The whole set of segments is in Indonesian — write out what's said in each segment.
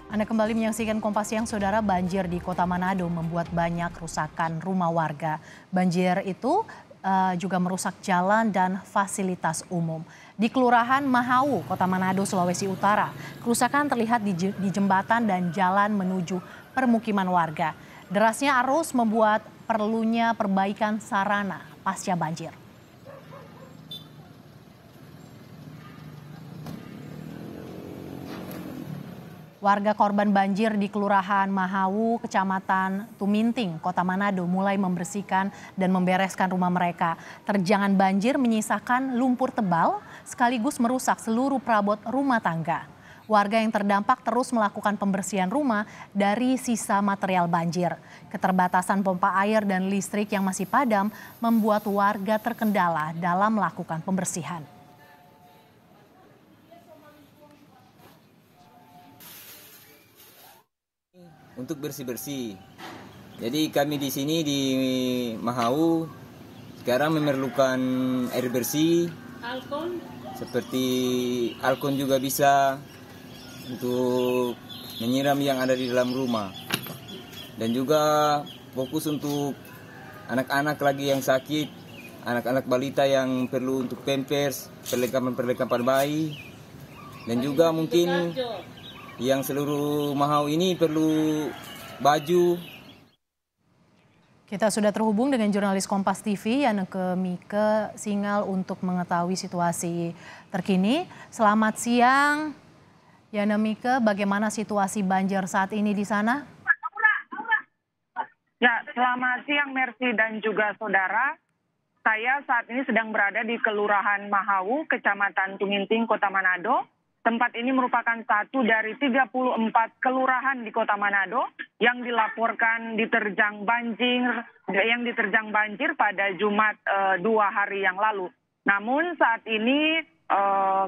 Anda kembali menyaksikan Kompas Siang, Saudara. Banjir di Kota Manado membuat banyak kerusakan rumah warga. Banjir itu juga merusak jalan dan fasilitas umum. Di Kelurahan Mahau, Kota Manado, Sulawesi Utara, kerusakan terlihat di jembatan dan jalan menuju permukiman warga. Derasnya arus membuat perlunya perbaikan sarana pasca banjir. Warga korban banjir di Kelurahan Mahau, Kecamatan Tuminting, Kota Manado mulai membersihkan dan membereskan rumah mereka. Terjangan banjir menyisakan lumpur tebal sekaligus merusak seluruh perabot rumah tangga. Warga yang terdampak terus melakukan pembersihan rumah dari sisa material banjir. Keterbatasan pompa air dan listrik yang masih padam membuat warga terkendala dalam melakukan pembersihan. Untuk bersih-bersih. Jadi kami di sini di Mahau sekarang memerlukan air bersih. Alkon. Seperti alkon juga bisa untuk menyiram yang ada di dalam rumah. Dan juga fokus untuk anak-anak lagi yang sakit, anak-anak balita yang perlu untuk pampers, perlengkapan-perlengkapan bayi. Dan juga mungkin yang seluruh Mahau ini perlu baju. Kita sudah terhubung dengan jurnalis Kompas TV Yaneke Mike Singal untuk mengetahui situasi terkini. Selamat siang, Yaneke Mike. Bagaimana situasi banjir saat ini di sana? Ya, selamat siang Mercy dan juga saudara. Saya saat ini sedang berada di Kelurahan Mahau, Kecamatan Tuminting, Kota Manado. Tempat ini merupakan satu dari 34 kelurahan di Kota Manado yang dilaporkan diterjang banjir pada Jumat 2 hari yang lalu. Namun saat ini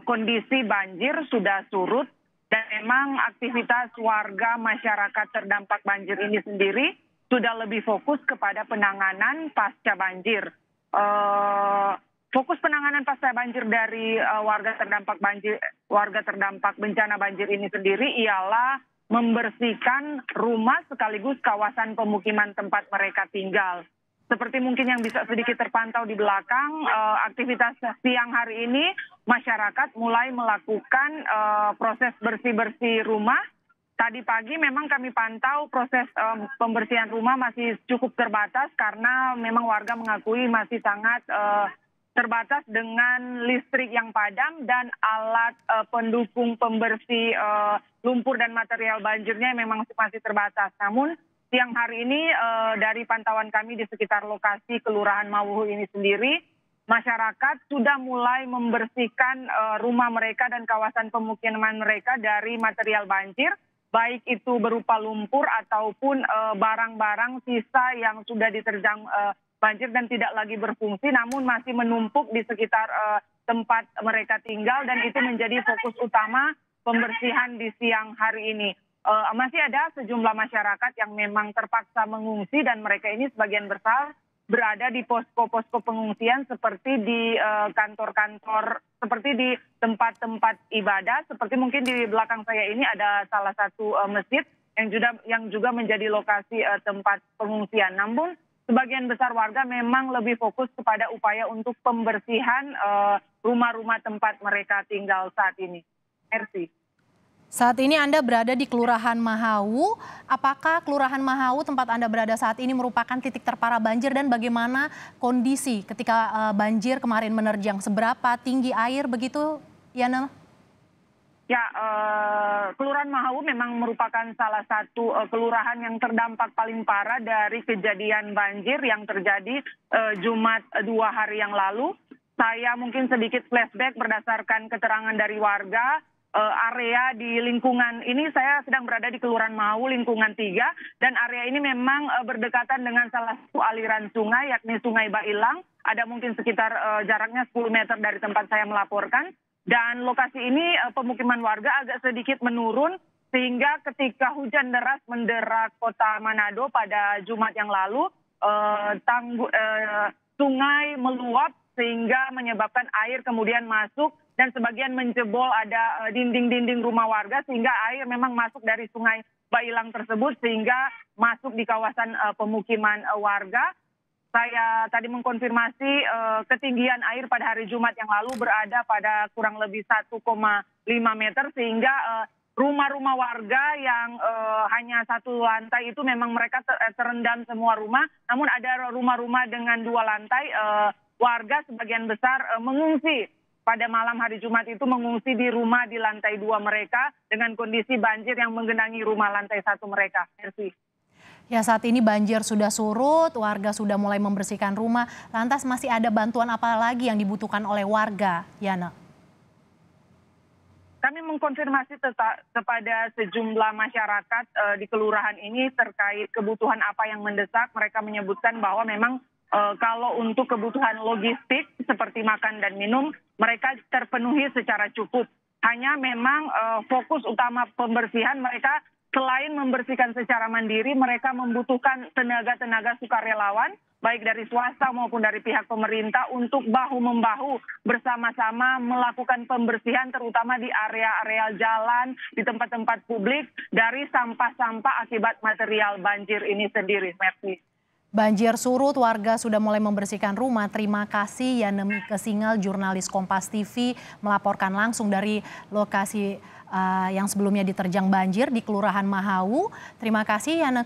kondisi banjir sudah surut dan memang aktivitas warga masyarakat terdampak banjir ini sendiri sudah lebih fokus kepada penanganan pasca banjir. Fokus penanganan pasca banjir dari warga terdampak bencana banjir ini sendiri ialah membersihkan rumah sekaligus kawasan pemukiman tempat mereka tinggal. Seperti mungkin yang bisa sedikit terpantau di belakang, aktivitas siang hari ini masyarakat mulai melakukan proses bersih-bersih rumah. Tadi pagi memang kami pantau proses pembersihan rumah masih cukup terbatas karena memang warga mengakui masih sangat terbatas dengan listrik yang padam dan alat pendukung pembersih lumpur dan material banjirnya memang masih terbatas. Namun siang hari ini dari pantauan kami di sekitar lokasi Kelurahan Mahau ini sendiri, masyarakat sudah mulai membersihkan rumah mereka dan kawasan pemukiman mereka dari material banjir, baik itu berupa lumpur ataupun barang-barang sisa yang sudah diterjang banjir dan tidak lagi berfungsi namun masih menumpuk di sekitar tempat mereka tinggal dan itu menjadi fokus utama pembersihan di siang hari ini. Masih ada sejumlah masyarakat yang memang terpaksa mengungsi dan mereka ini sebagian besar berada di posko-posko pengungsian seperti di kantor-kantor, seperti di tempat-tempat ibadah, seperti mungkin di belakang saya ini ada salah satu masjid yang juga menjadi lokasi tempat pengungsian. Namun sebagian besar warga memang lebih fokus kepada upaya untuk pembersihan rumah-rumah tempat mereka tinggal saat ini. Mercy. Saat ini Anda berada di Kelurahan Mahau. Apakah Kelurahan Mahau tempat Anda berada saat ini merupakan titik terparah banjir dan bagaimana kondisi ketika banjir kemarin menerjang? Seberapa tinggi air begitu, Yana? Ya, Kelurahan Mahau memang merupakan salah satu kelurahan yang terdampak paling parah dari kejadian banjir yang terjadi Jumat 2 hari yang lalu. Saya mungkin sedikit flashback berdasarkan keterangan dari warga. Area di lingkungan ini, saya sedang berada di Kelurahan Mahau lingkungan 3 dan area ini memang berdekatan dengan salah satu aliran sungai yakni Sungai Bailang. Ada mungkin sekitar jaraknya 10 meter dari tempat saya melaporkan. Dan lokasi ini pemukiman warga agak sedikit menurun sehingga ketika hujan deras mendera Kota Manado pada Jumat yang lalu, sungai meluap sehingga menyebabkan air kemudian masuk dan sebagian menjebol ada dinding-dinding rumah warga sehingga air memang masuk dari sungai Bailang tersebut sehingga masuk di kawasan pemukiman warga. Saya tadi mengkonfirmasi ketinggian air pada hari Jumat yang lalu berada pada kurang lebih 1,5 meter sehingga rumah-rumah warga yang hanya satu lantai itu memang mereka terendam semua rumah. Namun ada rumah-rumah dengan 2 lantai, warga sebagian besar mengungsi. Pada malam hari Jumat itu mengungsi di rumah di lantai 2 mereka dengan kondisi banjir yang menggenangi rumah lantai 1 mereka. Merci. Ya, saat ini banjir sudah surut, warga sudah mulai membersihkan rumah. Lantas masih ada bantuan apa lagi yang dibutuhkan oleh warga, Yana? Kami mengkonfirmasi kepada sejumlah masyarakat di kelurahan ini terkait kebutuhan apa yang mendesak. Mereka menyebutkan bahwa memang kalau untuk kebutuhan logistik seperti makan dan minum, mereka terpenuhi secara cukup. Hanya memang fokus utama pembersihan mereka selain membersihkan secara mandiri, mereka membutuhkan tenaga-tenaga sukarelawan, baik dari swasta maupun dari pihak pemerintah untuk bahu-membahu bersama-sama melakukan pembersihan terutama di area-area jalan, di tempat-tempat publik dari sampah-sampah akibat material banjir ini sendiri. Merci. Banjir surut, warga sudah mulai membersihkan rumah. Terima kasih Yana Kesingal, jurnalis Kompas TV melaporkan langsung dari lokasi yang sebelumnya diterjang banjir di Kelurahan Mahawu. Terima kasih Yana.